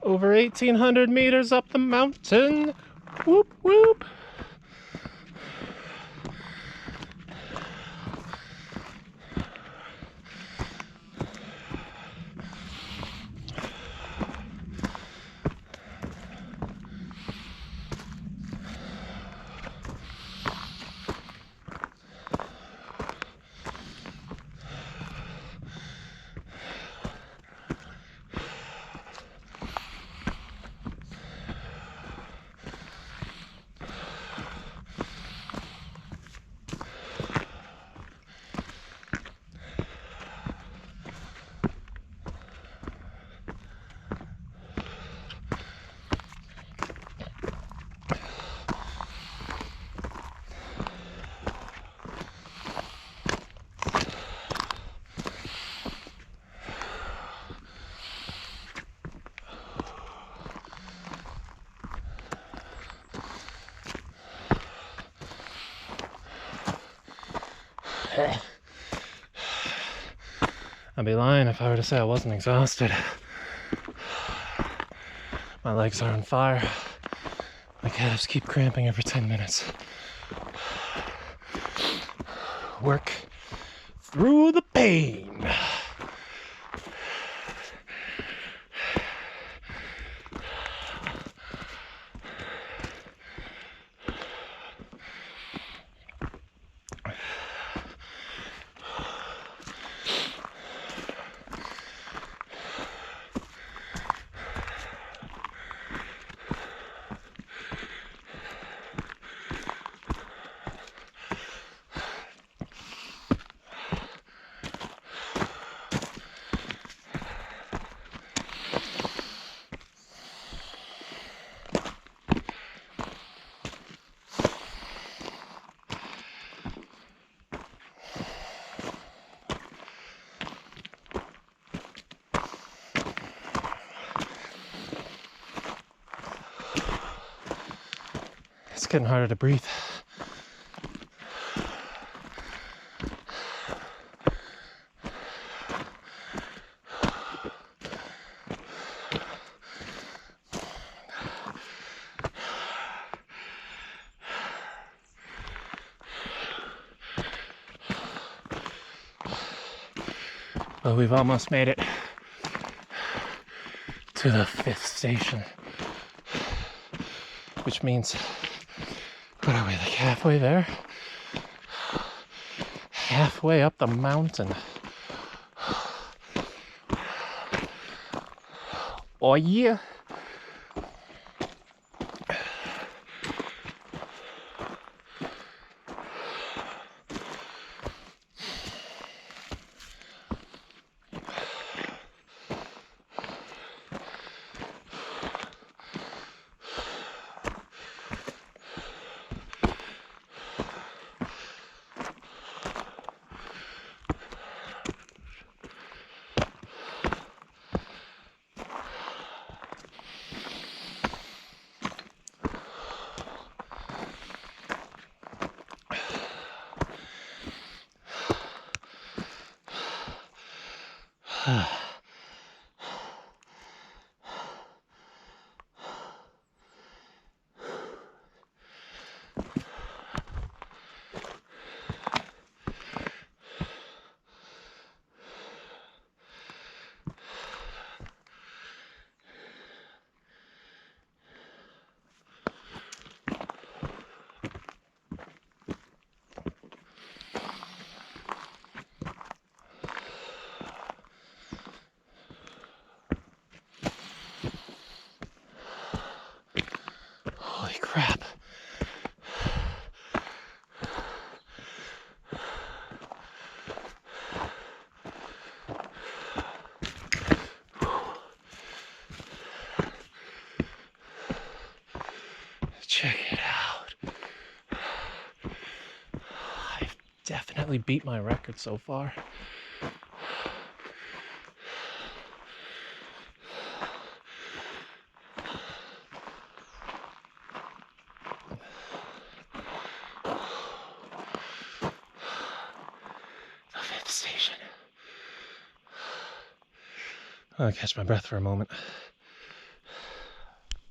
Over 1,800 meters up the mountain. Whoop, whoop. I'd be lying if I were to say I wasn't exhausted. My legs are on fire. My calves keep cramping every 10 minutes. Work through the pain. It's getting harder to breathe. But we've almost made it to the 5th station, which means, what are we, like halfway there? Halfway up the mountain. Oh yeah. Holy crap. Check it out. I've definitely beat my record so far. The 5th station. I'll catch my breath for a moment.